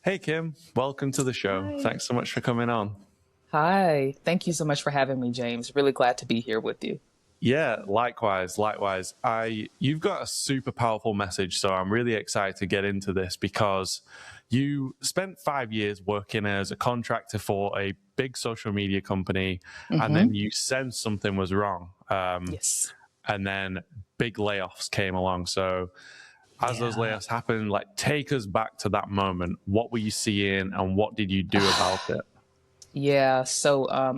Hey, Kim, welcome to the show. Hi. Thanks so much for coming on. Hi. Thank you so much for having me, James. Really glad to be here with you. Yeah, likewise. You've got a super powerful message, so I'm really excited to get into this because you spent 5 years working as a contractor for a big social media company, and Hmm. then you sensed something was wrong, Yes. and then big layoffs came along. So as those Yeah. layoffs happened, like take us back to that moment. What were you seeing, and what did you do about it? Yeah.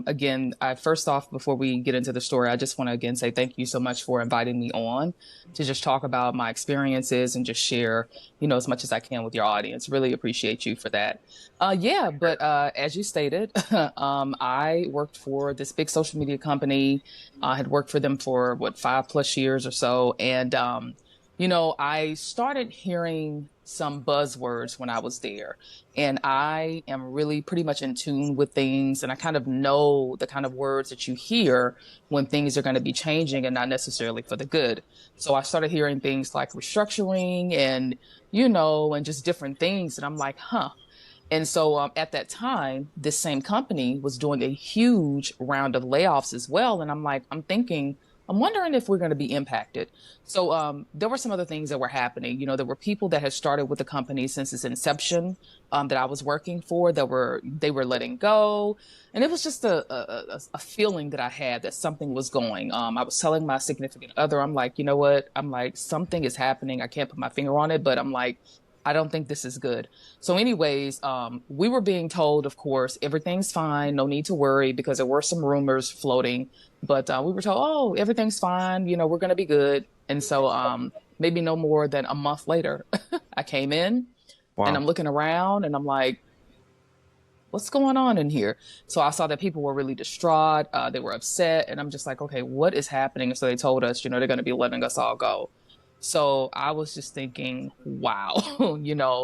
Again, I first off, before we get into the story, I just want to again say thank you so much for inviting me on to just talk about my experiences and just share, as much as I can with your audience. Really appreciate you for that. As you stated, I worked for this big social media company. I had worked for them for what, 5+ years or so. I started hearing some buzzwords when I was there. And I am really pretty much in tune with things. And I kind of know the kind of words that you hear when things are going to be changing and not necessarily for the good. So I started hearing things like restructuring and just different things. And I'm like, huh. At that time, this same company was doing a huge round of layoffs as well. And I'm thinking, I'm wondering if we're going to be impacted. There were some other things that were happening. There were people that had started with the company since its inception, that I was working for, they were letting go. And it was just a feeling that I had that something was going. I was telling my significant other, I'm like, you know what? I'm like, something is happening. I can't put my finger on it, but I'm like, I don't think this is good. We were being told, of course, everything's fine, no need to worry, because there were some rumors floating. But we were told, oh, everything's fine, we're going to be good. Maybe no more than a month later, I came in and I'm Wow. looking around and I'm like, what's going on in here? So I saw that people were really distraught. They were upset. And I'm just like, okay, what is happening? And so they told us, they're going to be letting us all go. So I was just thinking, wow,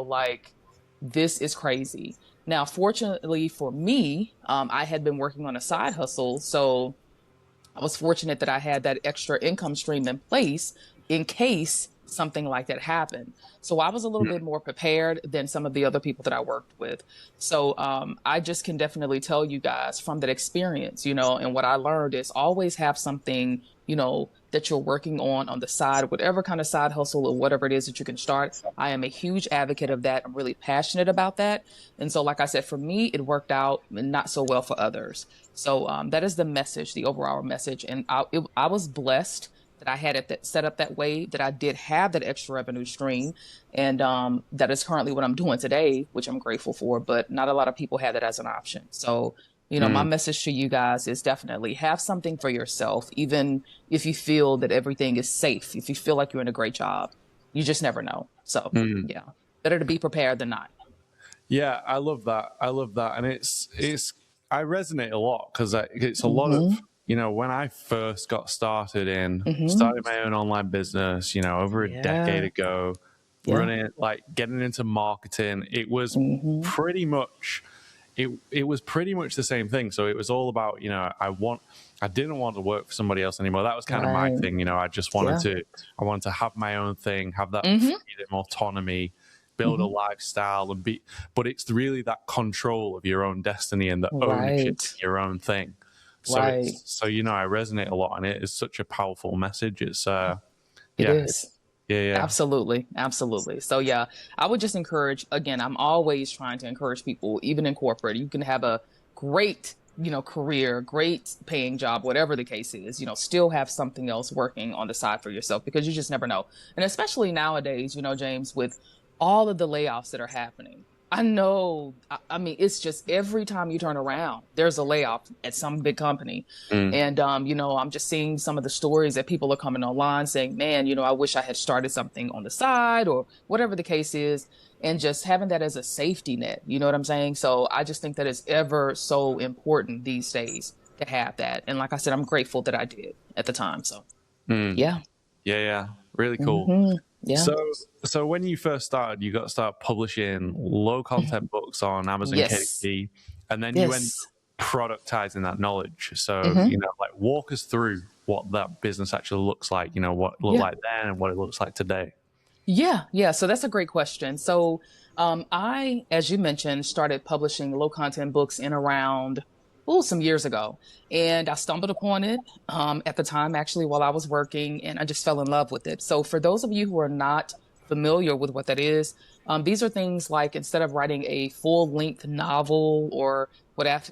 like this is crazy. Now, fortunately for me, I had been working on a side hustle. So I was fortunate that I had that extra income stream in place in case something like that happened. So I was a little bit more prepared than some of the other people that I worked with. I just can definitely tell you guys from that experience, and what I learned is always have something, that you're working on the side, whatever kind of side hustle or whatever it is that you can start. I am a huge advocate of that. I'm really passionate about that. And so, like I said, for me, it worked out and not so well for others. That is the message, the overall message. And I was blessed that I had set up that way, that I did have that extra revenue stream. And that is currently what I'm doing today, which I'm grateful for. But not a lot of people have that as an option. My Mm. message to you guys is definitely have something for yourself, even if you feel that everything is safe, if you feel like you're in a great job. You just never know. Mm. Yeah, better to be prepared than not. Yeah, I love that. I love that, and it's I resonate a lot because it's a lot of Hmm. when I first got started in Hmm. started my own online business, over a decade Yeah. ago, Yeah. running like getting into marketing. It was Hmm. pretty much it was pretty much the same thing. So it was all about I didn't want to work for somebody else anymore. That was kind of my Right. thing. I just Yeah. I wanted to have my own thing, have that Hmm. freedom, autonomy, build a Hmm. lifestyle but it's really that control of your own destiny and the ownership Right. in your own thing. Right. I resonate a lot, and it is such a powerful message. It's It yeah, is. yeah. Absolutely. Absolutely. I would just encourage, again, I'm always trying to encourage people, even in corporate, you can have a great, career, great paying job, whatever the case is, still have something else working on the side for yourself because you just never know. And especially nowadays, James, with all of the layoffs that are happening. I know, I mean, it's just every time you turn around, there's a layoff at some big company. Mm. I'm just seeing some of the stories that people are coming online saying, man, I wish I had started something on the side or whatever the case is. And just having that as a safety net, you know what I'm saying? So I just think that it's ever so important these days to have that. And like I said, I'm grateful that I did at the time. Mm. Yeah. Yeah, really cool. Yeah. So, so when you first started, you got to start publishing low content books on Amazon Yes. KDP, and then you end up Yes. productizing that knowledge. So, Hmm. like walk us through what that business actually looks like. What it looked Yeah. like then and what it looks like today. Yeah. So that's a great question. So I, as you mentioned, started publishing low content books in around, some years ago. And I stumbled upon it at the time, actually, while I was working, and I just fell in love with it. So for those of you who are not familiar with what that is, these are things like instead of writing a full length novel or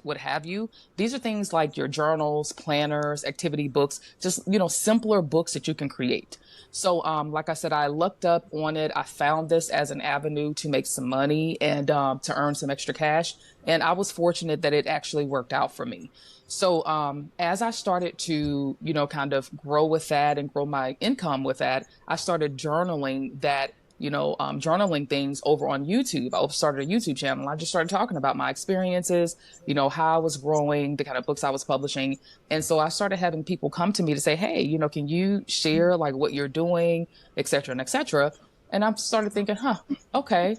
what have you, these are things like your journals, planners, activity books, just, simpler books that you can create. So, like I said, I looked up on it. I found this as an avenue to make some money and to earn some extra cash. And I was fortunate that it actually worked out for me. So, as I started to, kind of grow with that and grow my income with that, I started journaling that, journaling things over on YouTube. I started a YouTube channel. I just started talking about my experiences, how I was growing, the kind of books I was publishing. And so I started having people come to me to say, hey, can you share like what you're doing, et cetera, and et cetera. And I started thinking, okay,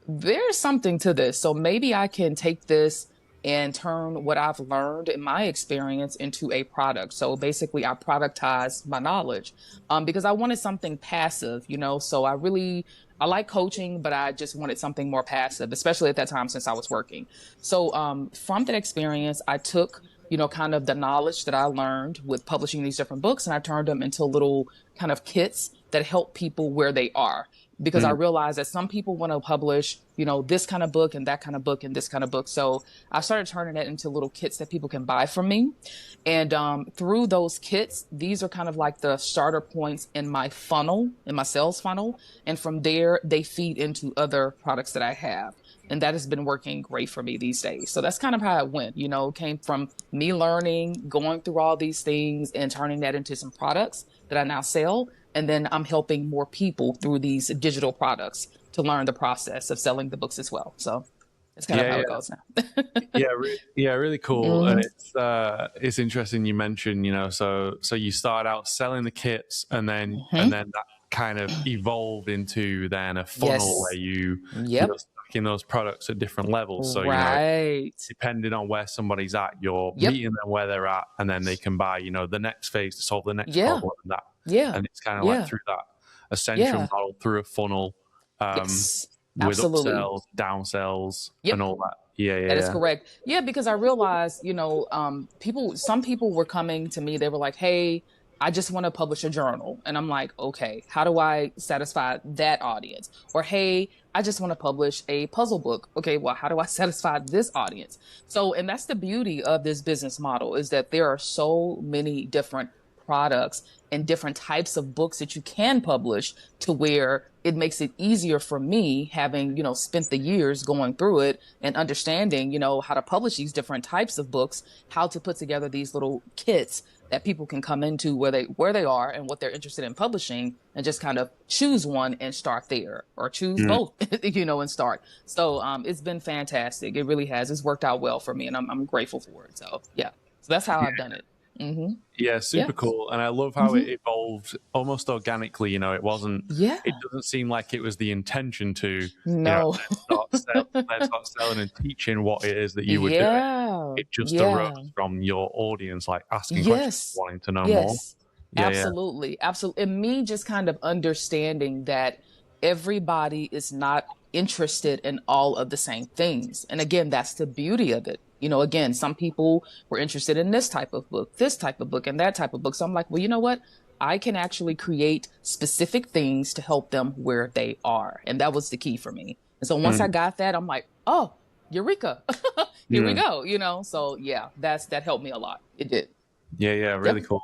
there's something to this. So maybe I can take this and turn what I've learned in my experience into a product. So basically, I productize my knowledge because I wanted something passive, So I like coaching, but I just wanted something more passive, especially at that time since I was working. So from that experience, I took, kind of the knowledge that I learned with publishing these different books, and I turned them into little kind of kits that help people where they are. Because I realized that some people want to publish, this kind of book and that kind of book and this kind of book. So I started turning that into little kits that people can buy from me. And through those kits, these are kind of like the starter points in my funnel, in my sales funnel. And from there, they feed into other products that I have. And that has been working great for me these days. So that's kind of how it went, came from me learning, going through all these things and turning that into some products that I now sell. And then I'm helping more people through these digital products to learn the process of selling the books as well. So that's kind of how it goes now. Yeah, really cool. And it's interesting you mentioned, so you started out selling the kits and then that kind of evolved into then a funnel where you're stacking those products at different levels. So, depending on where somebody's at, you're meeting them where they're at, and then they can buy, the next phase to solve the next problem. And it's kind of like through that ascension model, through a funnel, with upsells, downsells, and all that. That is correct. Yeah, because I realized, some people were coming to me. They were like, hey, I just want to publish a journal. And I'm like, okay, how do I satisfy that audience? Or, hey, I just want to publish a puzzle book. Okay, well, how do I satisfy this audience? So, and that's the beauty of this business model, is that there are so many different products and different types of books that you can publish, to where it makes it easier for me, having, spent the years going through it and understanding, how to publish these different types of books, how to put together these little kits that people can come into where they are and what they're interested in publishing, and just kind of choose one and start there, or choose both, and start. So it's been fantastic. It really has. It's worked out well for me, and I'm grateful for it. So yeah, so that's how I've done it. Yeah, super cool. And I love how it evolved almost organically. It wasn't, it doesn't seem like it was the intention to, let's start selling and teaching what it is that you were doing. It just arose from your audience, like asking questions, wanting to know more. Absolutely. And me just kind of understanding that everybody is not interested in all of the same things. And again, that's the beauty of it. Again, some people were interested in this type of book, and that type of book. So I'm like, well, you know what? I can actually create specific things to help them where they are. And that was the key for me. And so once I got that, I'm like, oh, eureka. Here we go. So yeah, that helped me a lot. It did. Yeah, really cool.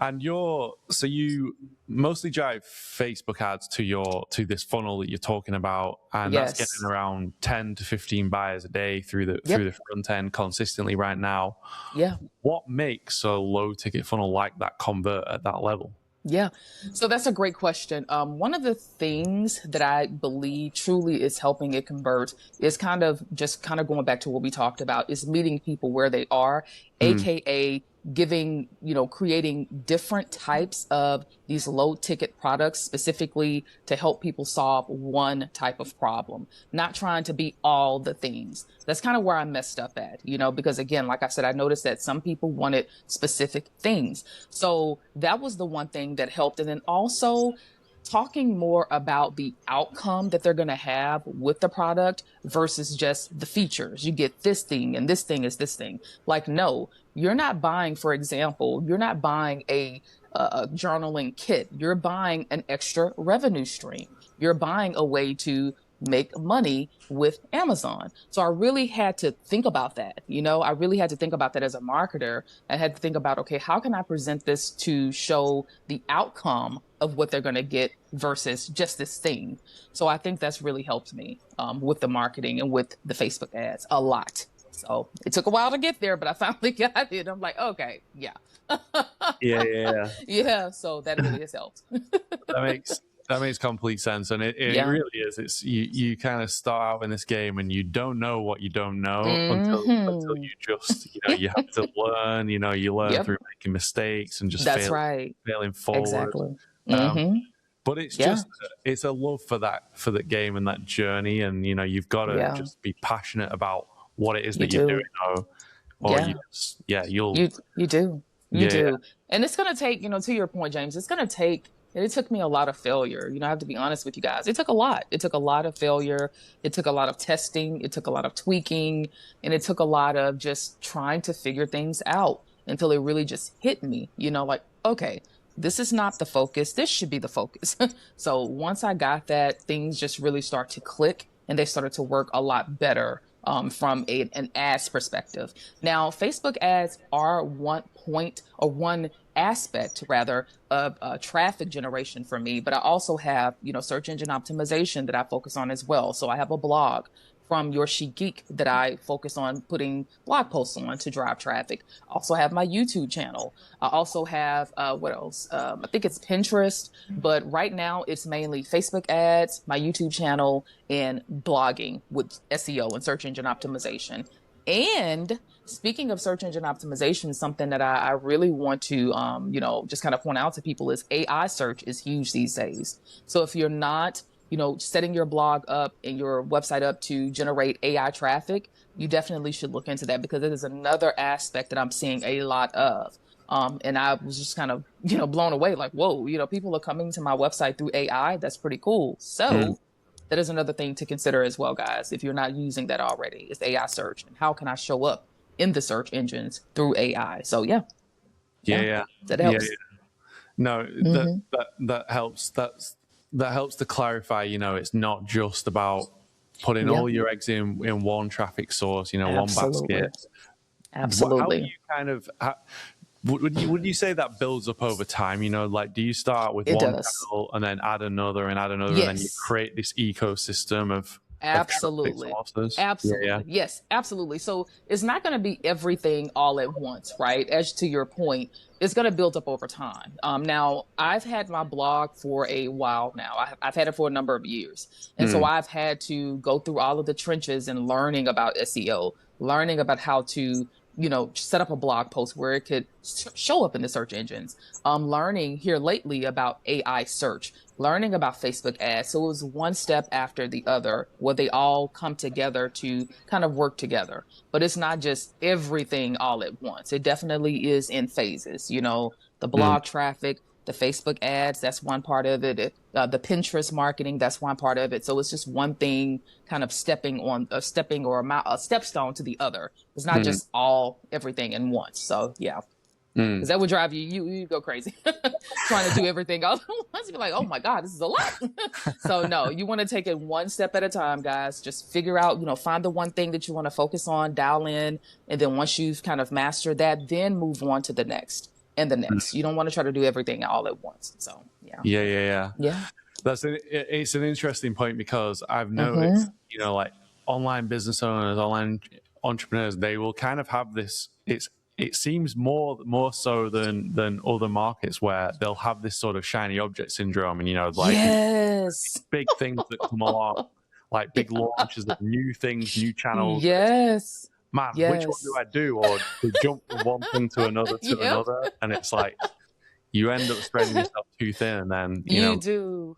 And so you mostly drive Facebook ads to this funnel that you're talking about, and that's getting around 10 to 15 buyers a day through the front end consistently right now. Yeah. What makes a low ticket funnel like that convert at that level? Yeah. So that's a great question. One of the things that I believe truly is helping it convert is kind of going back to what we talked about, is meeting people where they are, AKA creating different types of these low ticket products specifically to help people solve one type of problem, not trying to be all the things. That's kind of where I messed up at, because again, like I said, I noticed that some people wanted specific things. So that was the one thing that helped. And then also talking more about the outcome that they're going to have with the product versus just the features. You get this thing and this thing is this thing. Like, no, you're not buying, for example, you're not buying a journaling kit. You're buying an extra revenue stream. You're buying a way to make money with Amazon. So I really had to think about that. I really had to think about that as a marketer. I had to think about, okay, how can I present this to show the outcome of what they're going to get versus just this thing? So I think that's really helped me with the marketing and with the Facebook ads a lot. So it took a while to get there, but I finally got it. I'm like, okay, yeah. Yeah. So that really has helped. That makes complete sense, and it really is. It's you kind of start out in this game, and you don't know what you don't know until you just you have to learn. You learn through making mistakes and just failing forward. Exactly. But it's just it's a love for that game and that journey, and you've got to just be passionate about what it is that you're doing, or you do. And it's going to take, to your point, James, it took me a lot of failure. I have to be honest with you guys. It took a lot. It took a lot of failure. It took a lot of testing. It took a lot of tweaking. And it took a lot of just trying to figure things out until it really just hit me, like, okay, this is not the focus. This should be the focus. So once I got that, things just really start to click and they started to work a lot better from an ads perspective. Now, Facebook ads are one aspect rather of traffic generation for me, but I also have, search engine optimization that I focus on as well. So I have a blog from Your Chic Geek that I focus on putting blog posts on to drive traffic. I also have my YouTube channel. I also have, what else? I think it's Pinterest, but right now it's mainly Facebook ads, my YouTube channel, and blogging with SEO and search engine optimization. And speaking of search engine optimization, something that I really want to, just kind of point out to people is AI search is huge these days. So if you're not, setting your blog up and your website up to generate AI traffic, you definitely should look into that because it is another aspect that I'm seeing a lot of. And I was just kind of, blown away like, whoa, people are coming to my website through AI. That's pretty cool. So that is another thing to consider as well, guys. If you're not using that already, is AI search and how can I show up in the search engines through AI? So that helps. No, that helps. That helps to clarify. It's not just about putting all your eggs in one traffic source. One basket. Absolutely. How do you would you say that builds up over time? Do you start with one channel and then add another and then you create this ecosystem of Absolutely. Yes, absolutely. So it's not going to be everything all at once, right? As to your point, it's going to build up over time. Now, I've had my blog for a while now. I've had it for a number of years. And so I've had to go through all of the trenches and learning about SEO, learning about how to set up a blog post where it could show up in the search engines. Learning here lately about AI search, learning about Facebook ads. So it was one step after the other where they all come together to kind of work together. But it's not just everything all at once. It definitely is in phases. The blog traffic, the Facebook ads, that's one part of it. The Pinterest marketing, that's one part of it. So it's just one thing kind of stepping or a stepstone to the other. It's not just everything in once. So because that would drive you go crazy trying to do everything all at once. You'd be like, oh my God, this is a lot. So no, you want to take it one step at a time, guys. Just figure out, find the one thing that you want to focus on, dial in. And then once you've kind of mastered that, then move on to the next. And the next. You don't want to try to do everything all at once. So yeah. It's an interesting point because I've noticed, online business owners, online entrepreneurs, they will kind of have this. It seems more so than other markets where they'll have this sort of shiny object syndrome, and big things that come along, like big launches of new things, new channels. Yes. Man, which one do I do? Or they jump from one thing to another another, and it's like you end up spreading yourself too thin, and then you do.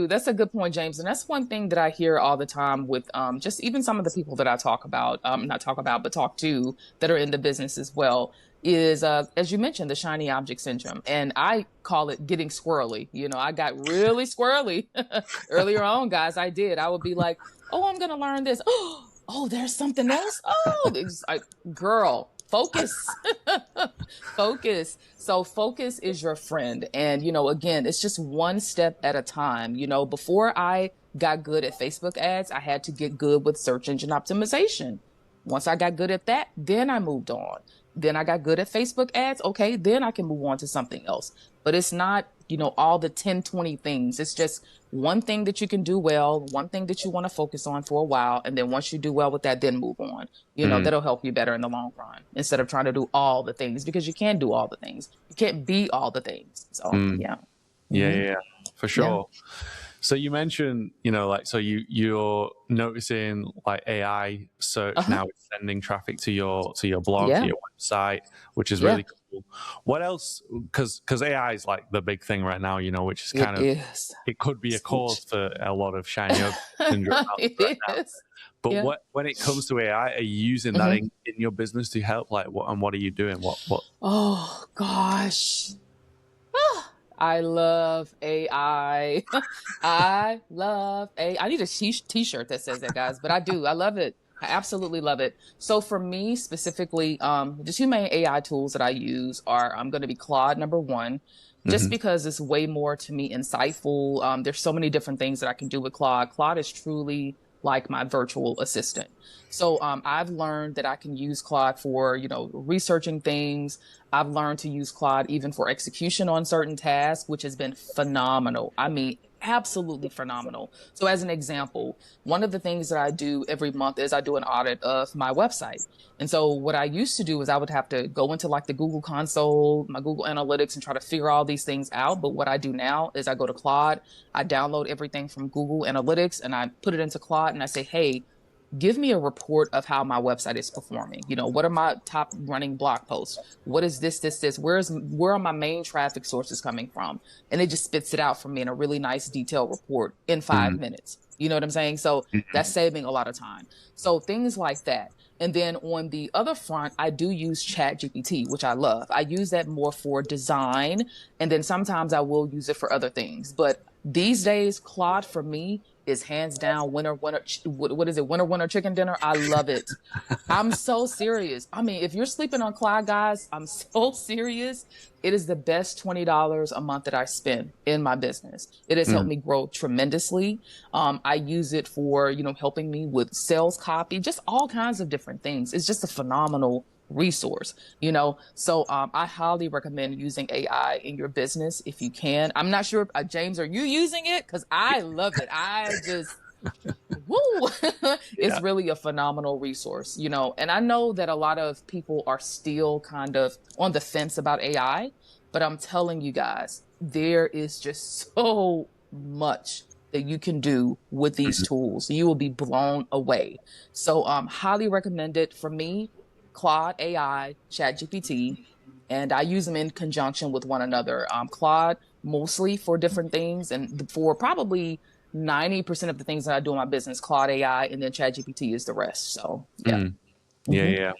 That's a good point, James, and that's one thing that I hear all the time with just even some of the people that I talk to that are in the business as well. is, as you mentioned, the shiny object syndrome. And I call it getting squirrely. You know, I got really squirrely earlier on, guys. I did. I would be like, oh, I'm going to learn this. Oh, there's something else. Oh, it's like, girl, focus, focus. So focus is your friend. And, you know, again, it's just one step at a time. You know, before I got good at Facebook ads, I had to get good with search engine optimization. Once I got good at that, then I moved on. Then I got good at Facebook ads. Okay, then I can move on to something else. But it's not, you know, all the 10, 20 things. It's just one thing that you can do well, one thing that you want to focus on for a while. And then once you do well with that, then move on. You know, that'll help you better in the long run instead of trying to do all the things, because you can't do all the things. You can't be all the things. So, yeah. Yeah, for sure. Yeah. So you mentioned, you know, like, so you're noticing like AI search now is sending traffic to your blog, to your website, which is really cool. What else? Because AI is like the big thing right now, you know, which is kind of it could be a cause for a lot of shiny object syndrome right now. But when it comes to AI, are you using that in your business to help? Like, what are you doing? What? Oh gosh. I love AI. I love AI. I need a t-shirt that says that, guys, but I do. I love it. I absolutely love it. So for me specifically, the two main AI tools that I use are going to be Claude, number one, just because it's way more to me insightful. There's so many different things that I can do with Claude. Claude is truly like my virtual assistant. So I've learned that I can use Claude for, you know, researching things. I've learned to use Claude even for execution on certain tasks, which has been phenomenal. I mean, absolutely phenomenal. So as an example, one of the things that I do every month is I do an audit of my website. And so what I used to do is I would have to go into like the Google console, my Google Analytics, and try to figure all these things out. But what I do now is I go to Claude, I download everything from Google Analytics, and I put it into Claude, and I say, hey, give me a report of how my website is performing. You know, what are my top running blog posts? What is this? Where are my main traffic sources coming from? And it just spits it out for me in a really nice detailed report in 5 minutes. You know what I'm saying? So that's saving a lot of time. So things like that. And then on the other front, I do use ChatGPT, which I love. I use that more for design. And then sometimes I will use it for other things. But these days, Claude for me is hands down winner, what is it? Winner, chicken dinner. I love it. I'm so serious. I mean, if you're sleeping on Claude, guys, I'm so serious. It is the best $20 a month that I spend in my business. It has helped me grow tremendously. I use it for, you know, helping me with sales copy, just all kinds of different things. It's just a phenomenal resource, you know. So I highly recommend using AI in your business if you can. I'm not sure, James, are you using it? Because I love it. I just woo. It's really a phenomenal resource, you know. And I know that a lot of people are still kind of on the fence about AI, but I'm telling you guys, there is just so much that you can do with these tools. You will be blown away. So highly recommend it. For me, Claude AI, ChatGPT, and I use them in conjunction with one another. Claude mostly for different things, and for probably 90% of the things that I do in my business, Claude AI, and then ChatGPT is the rest. So yeah.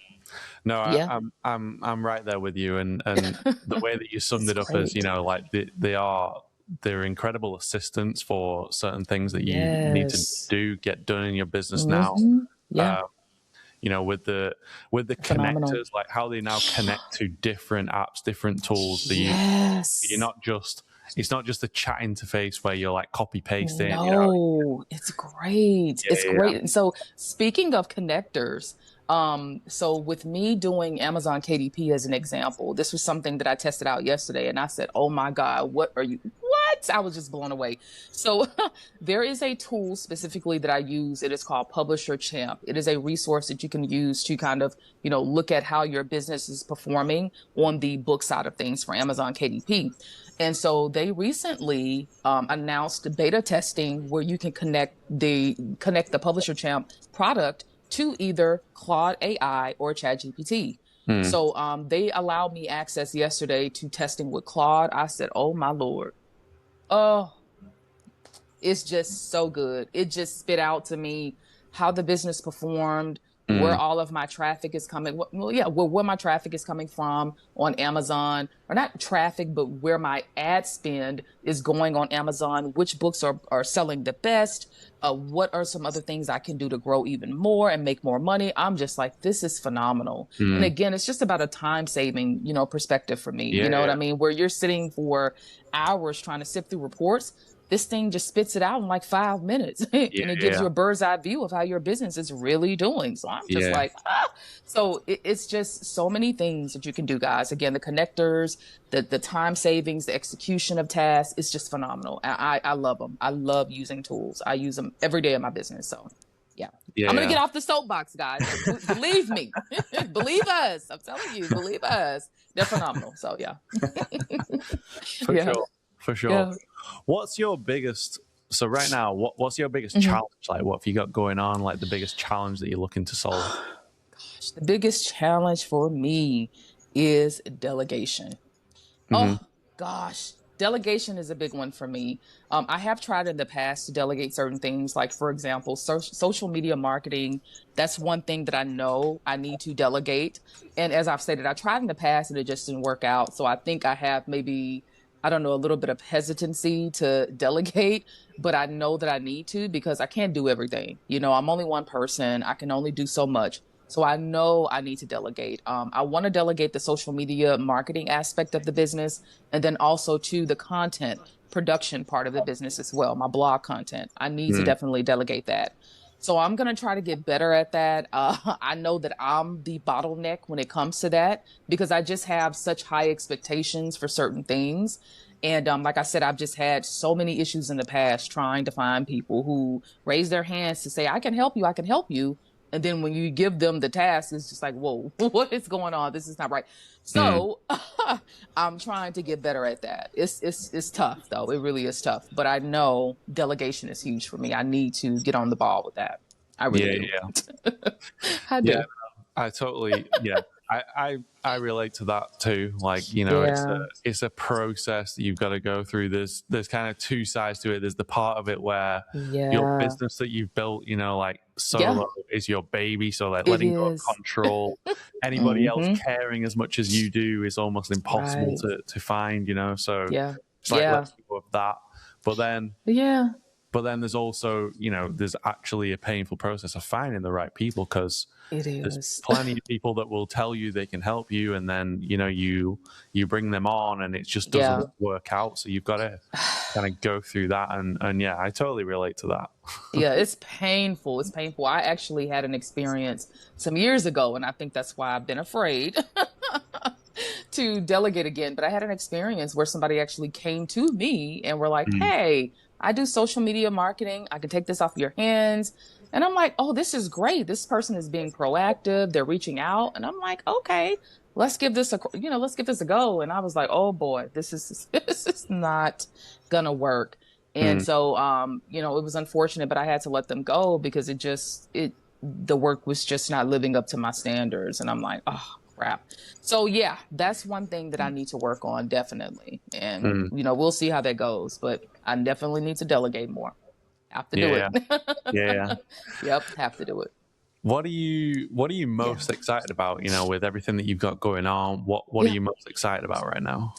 No, I'm right there with you, and the way that you summed it up is, you know, like they're incredible assistants for certain things that you need to get done in your business now. You know, with the connectors, like how they now connect to different apps, different tools. So you're not just, it's not just a chat interface where you're like copy pasting. No, you know? It's great. It's great. And so speaking of connectors, so with me doing Amazon KDP as an example, this was something that I tested out yesterday, and I said, oh my God, what? I was just blown away. So there is a tool specifically that I use. It is called Publisher Champ. It is a resource that you can use to kind of, you know, look at how your business is performing on the book side of things for Amazon KDP. And so they recently announced beta testing where you can connect the Publisher Champ product to either Claude AI or ChatGPT. So they allowed me access yesterday to testing with Claude. I said, oh my Lord. Oh, it's just so good. It just spit out to me how the business performed. where all of my traffic is coming. Well, yeah, where my traffic is coming from on Amazon, or not traffic, but where my ad spend is going on Amazon, which books are selling the best. What are some other things I can do to grow even more and make more money? I'm just like, this is phenomenal. And again, it's just about a time saving, perspective for me. You know what I mean? Where you're sitting for hours trying to sift through reports, this thing just spits it out in like 5 minutes and it gives you a bird's eye view of how your business is really doing. So I'm just like, So it's just so many things that you can do, guys. Again, the connectors, the time savings, the execution of tasks, it's just phenomenal. I love them. I love using tools. I use them every day in my business. So yeah. I'm going to get off the soapbox, guys. Believe me. Believe us. I'm telling you, believe us. They're phenomenal. So yeah. For sure. Yeah. What's your biggest, so right now, what's your biggest challenge? Like, what have you got going on? Like the biggest challenge that you're looking to solve? Gosh, the biggest challenge for me is delegation. Oh gosh, delegation is a big one for me. I have tried in the past to delegate certain things, like for example, social media marketing. That's one thing that I know I need to delegate. And as I've stated, I tried in the past and it just didn't work out. So I think I have maybe, I don't know, a little bit of hesitancy to delegate, but I know that I need to because I can't do everything. I'm only one person. I can only do so much. So I know I need to delegate. I want to delegate the social media marketing aspect of the business, and then also to the content production part of the business as well, my blog content. I need to definitely delegate that. So I'm going to try to get better at that. I know that I'm the bottleneck when it comes to that because I just have such high expectations for certain things. And like I said, I've just had so many issues in the past trying to find people who raise their hands to say, I can help you. I can help you. And then when you give them the task, it's just like, whoa, what is going on? This is not right. So I'm trying to get better at that. It's tough, though. It really is tough. But I know delegation is huge for me. I need to get on the ball with that. I really do. I do. Yeah, I totally, I relate to that too. Like, it's a process that you've got to go through. There's kind of two sides to it. There's the part of it where your business that you've built, like solo is your baby. So like letting go of control, anybody else caring as much as you do is almost impossible to find, so it's like, let's go with that. But then there's also, there's actually a painful process of finding the right people because there's plenty of people that will tell you they can help you. And then, you bring them on and it just doesn't work out. So you've got to kind of go through that. And yeah, I totally relate to that. Yeah, it's painful. It's painful. I actually had an experience some years ago, and I think that's why I've been afraid to delegate again. But I had an experience where somebody actually came to me and were like, hey, I do social media marketing. I can take this off your hands. And I'm like, oh, this is great. This person is being proactive. They're reaching out. And I'm like, okay, let's give this a go. And I was like, oh boy, this is not gonna work. And so, it was unfortunate, but I had to let them go because the work was just not living up to my standards. And I'm like, oh crap. So yeah, that's one thing that I need to work on, definitely. And, we'll see how that goes, but I definitely need to delegate more. Have to do it. Yep. Have to do it. What are you most excited about, with everything that you've got going on? What are you most excited about right now?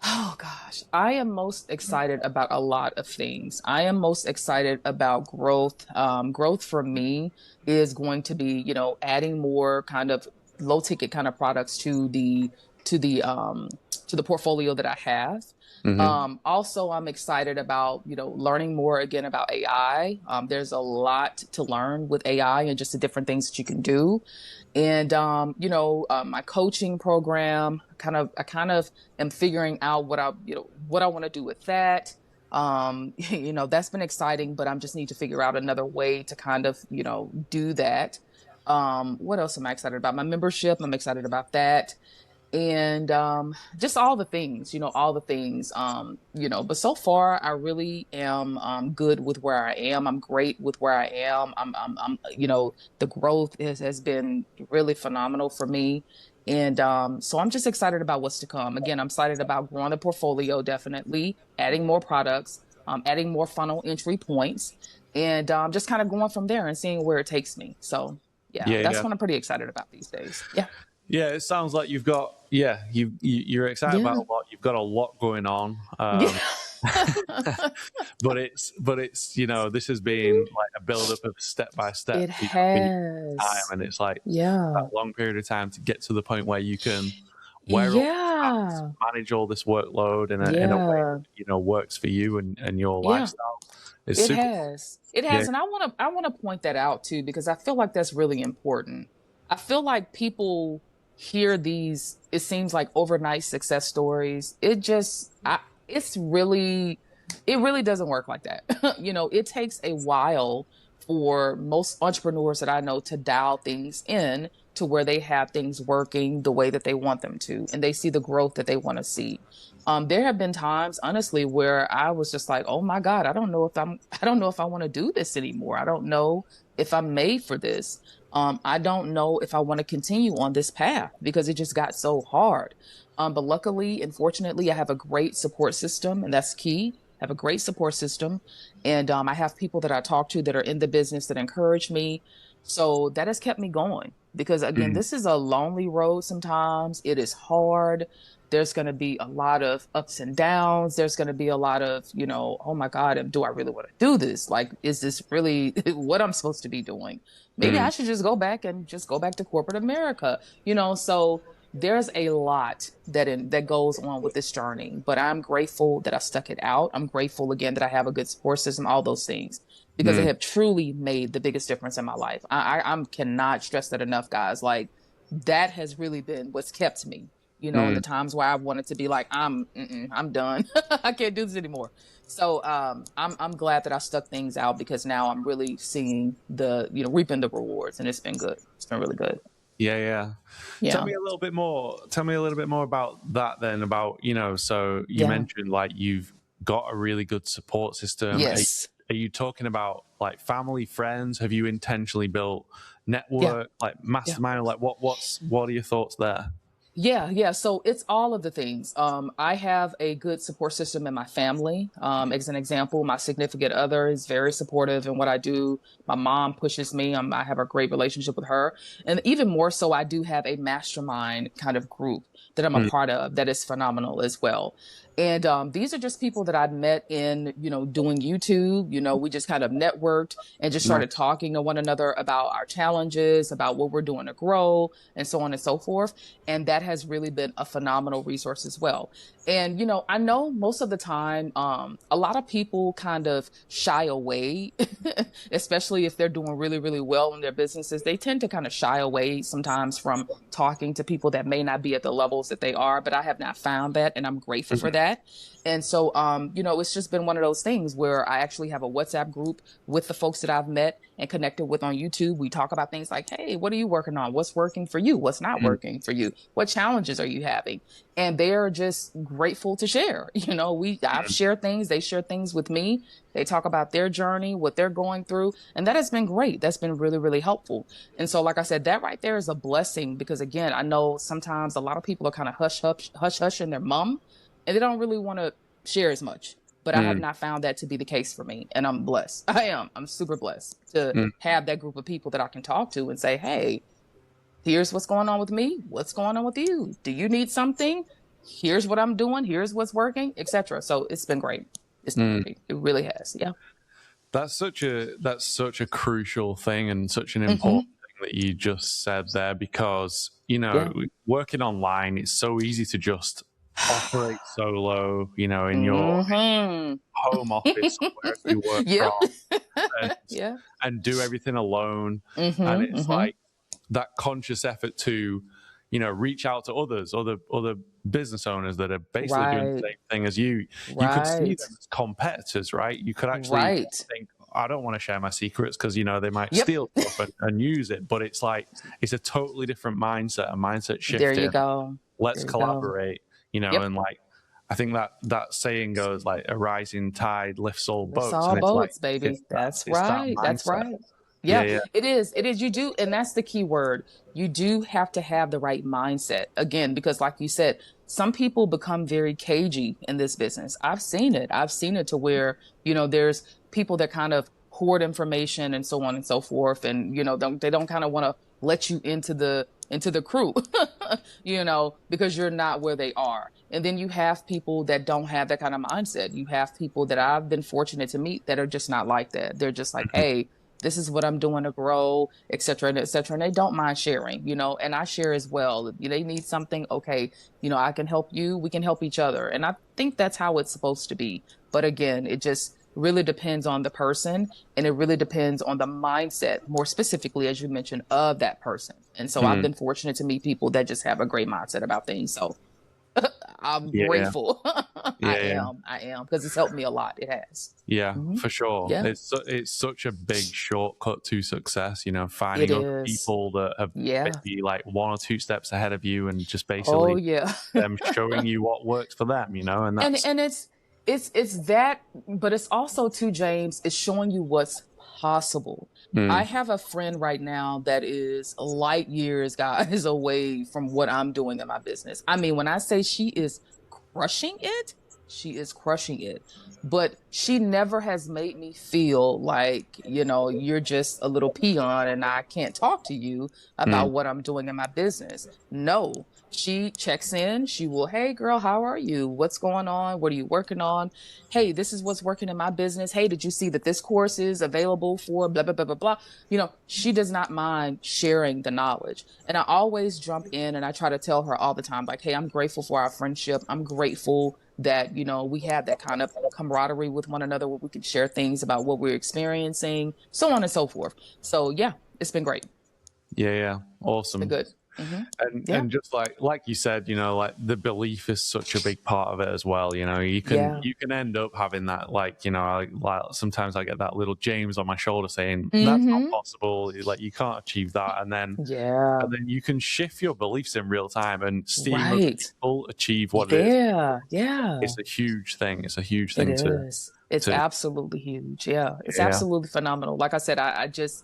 Oh gosh, I am most excited about a lot of things. I am most excited about growth. Growth for me is going to be, adding more kind of low ticket kind of products to the portfolio that I have. Also, I'm excited about, learning more again about AI. There's a lot to learn with AI and just the different things that you can do. And, my coaching program, I kind of am figuring out what I want to do with that. That's been exciting, but I just need to figure out another way to kind of, do that. What else am I excited about? My membership, I'm excited about that. And just all the things, but so far I really am good with where I am. I'm great with where I am. I'm the growth has been really phenomenal for me. And so I'm just excited about what's to come. Again, I'm excited about growing the portfolio, definitely adding more products, adding more funnel entry points, and just kind of going from there and seeing where it takes me. So Yeah, Yeah, that's yeah. what I'm pretty excited about these days. Yeah. Yeah, it sounds like you've got, you're excited about Yeah. a lot. You've got a lot going on. Yeah. But it's this has been like a build up of step by step, It for your time, has. and it's like Yeah. that long period of time to get to the point where you can wear all these hats, Yeah. manage all this workload in a way Yeah. that works for you and your Yeah. lifestyle. It's It super. has. It Yeah. has. And I want to point that out too, because I feel like that's really important. I feel like people hear these, it seems like overnight success stories. It's really, it really doesn't work like that. It takes a while for most entrepreneurs that I know to dial things in to where they have things working the way that they want them to, and they see the growth that they want to see. There have been times, honestly, where I was just like, "Oh my God, I don't know if I want to do this anymore. I don't know if I'm made for this. I don't know if I want to continue on this path because it just got so hard." But luckily and fortunately, I have a great support system, and that's key. I have a great support system, and I have people that I talk to that are in the business that encourage me. So that has kept me going because, again, Mm, this is a lonely road sometimes. It is hard. There's going to be a lot of ups and downs. There's going to be a lot of, oh my God, do I really want to do this? Like, is this really what I'm supposed to be doing? Maybe I mm, should just go back to corporate America, so there's a lot that goes on with this journey, but I'm grateful that I stuck it out. I'm grateful again that I have a good support system, all those things, because they mm, have truly made the biggest difference in my life. I cannot stress that enough, guys. Like, that has really been what's kept me, in the mm. times where I wanted to be like, I'm done. I can't do this anymore. So I'm glad that I stuck things out because now I'm really seeing reaping the rewards, and it's been good. It's been really good. Yeah, yeah. Tell Yeah. me a little bit more. Tell me a little bit more about that then. About so you Yeah. mentioned like you've got a really good support system. Yes. Are you talking about like family, friends? Have you intentionally built Yeah. network, like Yeah. mastermind? Like what are your thoughts there? Yeah, yeah. So it's all of the things. I have a good support system in my family. As an example, my significant other is very supportive in what I do. My mom pushes me. I have a great relationship with her. And even more so, I do have a mastermind kind of group that I'm a Mm, part of that is phenomenal as well. And these are just people that I've met in, doing YouTube. We just kind of networked and just started nice. talking to one another about our challenges, about what we're doing to grow, and so on and so forth. And that has really been a phenomenal resource as well. And I know most of the time a lot of people kind of shy away especially if they're doing really, really well in their businesses. They tend to kind of shy away sometimes from talking to people that may not be at the levels that they are, but I have not found that, and I'm grateful for Mhm. that. And so it's just been one of those things where I actually have a WhatsApp group with the folks that I've met and connected with on YouTube. We talk about things like, hey, what are you working on? What's working for you? What's not Mm, working for you? What challenges are you having? And they're just grateful to share. I've mm, shared things, they share things with me. They talk about their journey, what they're going through, and that has been great. That's been really, really helpful. And so, like I said, that right there is a blessing because, again, I know sometimes a lot of people are kind of hush in their mum, and they don't really want to share as much. But I have mm, not found that to be the case for me, and I'm blessed. I am. I'm super blessed to mm, have that group of people that I can talk to and say, hey, here's what's going on with me. What's going on with you? Do you need something? Here's what I'm doing. Here's what's working, etc. So it's been great. It's been mm. great. It really has. Yeah. That's such a crucial thing and such an Hmm. important thing that you just said there because Yeah. working online it's so easy to just operate solo in your Hmm. home office or wherever you work Yep. from and Yeah. do everything alone, and Hmm. it's Hmm. like that conscious effort to reach out to other business owners that are basically doing the Right. same thing as you could see Right. them as competitors, right? You could actually Right. think, I don't want to share my secrets because they might Yep. steal stuff and use it, but it's like it's a totally different mindset, a mindset There you shifting. go. Let's There you go. collaborate, Yep. and like I think that saying goes like a rising tide lifts all It's boats, all and it's like boats, baby. it's that That's it's that right. That's mindset. right. Yeah, Yeah, yeah. it is. It is. You do. And that's the key word. You do have to have the right mindset again, because like you said, some people become very cagey in this business. I've seen it. I've seen it to where, there's people that kind of hoard information and so on and so forth. And, they don't kind of want to let you into the crew, because you're not where they are. And then you have people that don't have that kind of mindset. You have people that I've been fortunate to meet that are just not like that. They're just like, hey, this is what I'm doing to grow, et cetera, and et cetera. And they don't mind sharing, and I share as well. If they need something, okay, I can help you. We can help each other. And I think that's how it's supposed to be. But again, it just really depends on the person, and it really depends on the mindset, more specifically, as you mentioned, of that person. And so I've been fortunate to meet people that just have a great mindset about things. So I'm grateful. I am, because it's helped me a lot. It has. Yeah, for sure. Yeah. It's such a big shortcut to success, finding other people that have maybe like 1 or 2 steps ahead of you, and just basically them showing you what works for them, and that's... and it's that, but it's also too, James, it's showing you what's possible. I have a friend right now that is light years, guys, away from what I'm doing in my business. I mean, when I say she is crushing it, she is crushing it. But she never has made me feel like, you're just a little peon and I can't talk to you about what I'm doing in my business. No, she checks in. She will, hey, girl, how are you? What's going on? What are you working on? Hey, this is what's working in my business. Hey, did you see that this course is available for blah, blah, blah, blah, blah. She does not mind sharing the knowledge. And I always jump in and I try to tell her all the time, like, hey, I'm grateful for our friendship. I'm grateful that, we have that kind of camaraderie with one another where we can share things about what we're experiencing, so on and so forth. So yeah, it's been great. Yeah. Awesome. It's been good. And just like you said, like the belief is such a big part of it as well. You can end up having that, like sometimes I get that little James on my shoulder saying that's not possible, like you can't achieve that, and then you can shift your beliefs in real time and see other people achieve what it is. It's a huge thing. It's a huge thing It's absolutely huge. Yeah, it's absolutely phenomenal. Like I said, I just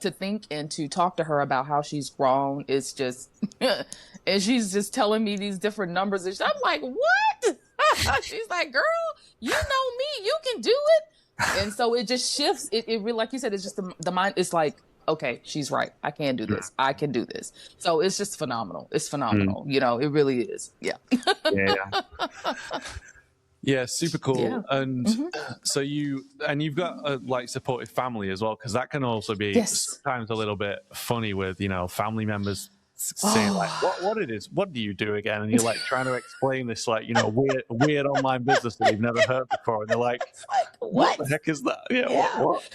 to think and to talk to her about how she's grown is just, and she's just telling me these different numbers. And I'm like, what? She's like, girl, you know me, you can do it. And so it just shifts. It really, like you said, it's just the mind. It's like, okay, she's right. I can do this. I can do this. So it's just phenomenal. It's phenomenal. It really is. Yeah. Yeah, super cool. Yeah. And so you've got a supportive family as well, because that can also be sometimes a little bit funny with, family members saying like, what do you do again? And you're like trying to explain this weird online business that you've never heard before. And they're like, what the heck is that? What?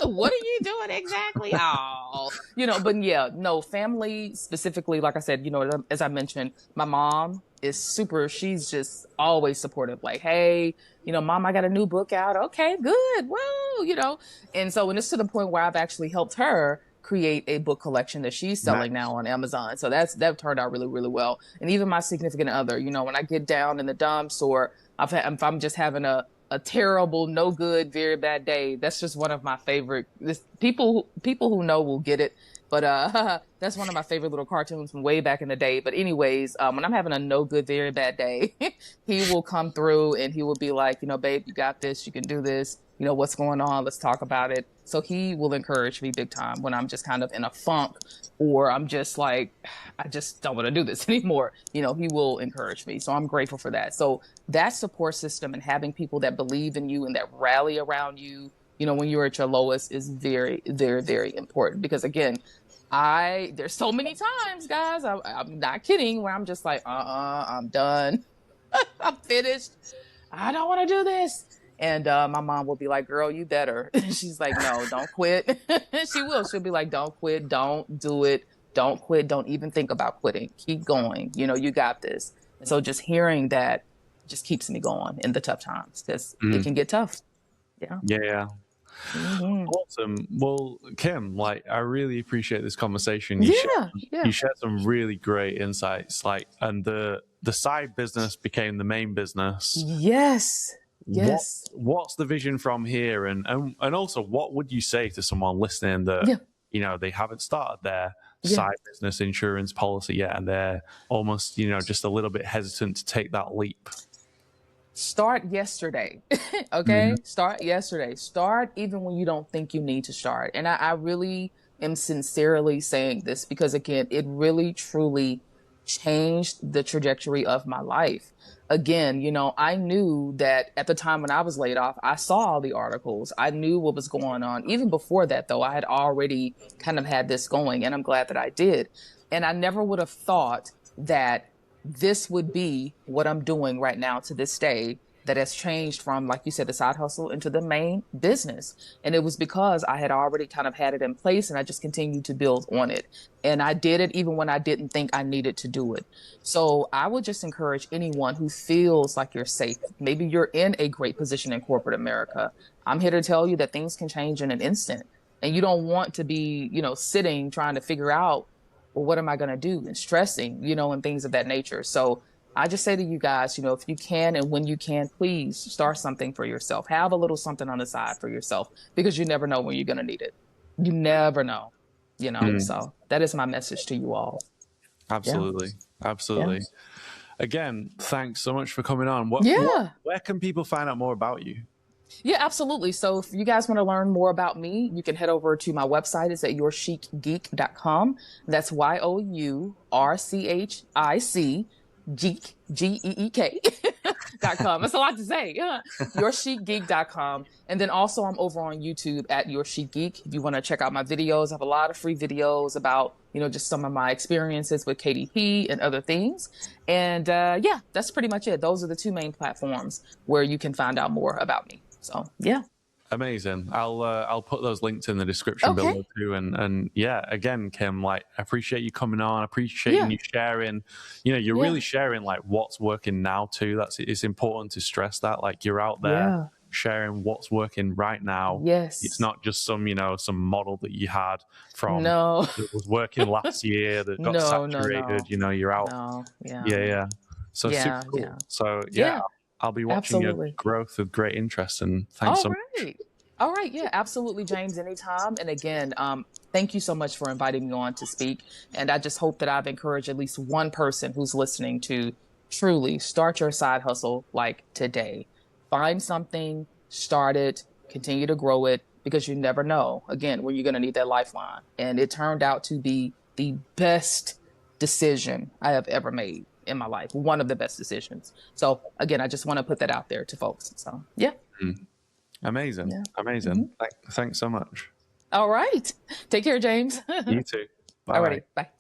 What are you doing exactly? But family specifically, like I said, as I mentioned, my mom is she's just always supportive. Like, hey, mom, I got a new book out. Okay, good. Whoa, And so when it's to the point where I've actually helped her create a book collection that she's selling now on Amazon. So that turned out really, really well. And even my significant other, when I get down in the dumps, or if I'm just having a terrible, no good, very bad day, that's just one of my favorite. People who know will get it. But that's one of my favorite little cartoons from way back in the day. But anyways, when I'm having a no good, very bad day, he will come through and he will be like, babe, you got this. You can do this. What's going on? Let's talk about it. So he will encourage me big time when I'm just kind of in a funk, or I'm just like, I just don't want to do this anymore. He will encourage me. So I'm grateful for that. So that support system and having people that believe in you and that rally around you, when you're at your lowest, is very, very, very important. Because again, there's so many times, guys, I'm not kidding, where I'm just like, I'm done. I'm finished. I don't want to do this. And my mom will be like, girl, you better. She's like, no, don't quit. She'll be like, don't quit. Don't do it. Don't quit. Don't even think about quitting. Keep going. You got this. And so just hearing that just keeps me going in the tough times, because it can get tough. Yeah. Awesome. Well, Kim, I really appreciate this conversation. You shared some really great insights. And the side business became the main business. Yes. What's the vision from here? And also, what would you say to someone listening that they haven't started their side business insurance policy yet, and they're almost just a little bit hesitant to take that leap? Start yesterday. Okay. Start yesterday. Start even when you don't think you need to start. And I really am sincerely saying this because, again, it really, truly changed the trajectory of my life. Again, I knew that at the time when I was laid off, I saw all the articles. I knew what was going on. Even before that, though, I had already kind of had this going, and I'm glad that I did. And I never would have thought that this would be what I'm doing right now to this day, that has changed from, like you said, the side hustle into the main business. And it was because I had already kind of had it in place and I just continued to build on it. And I did it even when I didn't think I needed to do it. So I would just encourage anyone who feels like you're safe. Maybe you're in a great position in corporate America. I'm here to tell you that things can change in an instant. And you don't want to be, sitting trying to figure out, well, what am I going to do? And stressing, and things of that nature. So I just say to you guys, if you can and when you can, please start something for yourself. Have a little something on the side for yourself because you never know when you're going to need it. You never know, So that is my message to you all. Absolutely. Yeah. Absolutely. Yeah. Again, thanks so much for coming on. Where can people find out more about you? Yeah, absolutely. So if you guys want to learn more about me, you can head over to my website. It's at yourchicgeek.com. That's YOURCHIC geek, GEEK.com. That's a lot to say. Yeah. yourchicgeek.com. And then also I'm over on YouTube at Your Chic Geek. If you want to check out my videos, I have a lot of free videos about, just some of my experiences with KDP and other things. And yeah, that's pretty much it. Those are the two main platforms where you can find out more about me. So, yeah. Amazing. I'll put those links in the description below too. And yeah, again, Kim, I appreciate you coming on. I appreciate you sharing. You're really sharing what's working now too. It's important to stress that. You're out there sharing what's working right now. Yes. It's not just some model that you had from that was working last year that got saturated. No. You're out. No. Yeah. So super cool. So yeah. I'll be watching your growth with great interest, and thanks so much. All right. Yeah, absolutely, James, anytime. And again, thank you so much for inviting me on to speak. And I just hope that I've encouraged at least one person who's listening to truly start your side hustle today. Find something, start it, continue to grow it, because you never know, again, when you're going to need that lifeline. And it turned out to be the best decision I have ever made in my life. One of the best decisions. So again, I just want to put that out there to folks. So yeah. Amazing. Yeah. Amazing. Thanks so much. All right. Take care, James. You too. Bye. All right. Bye.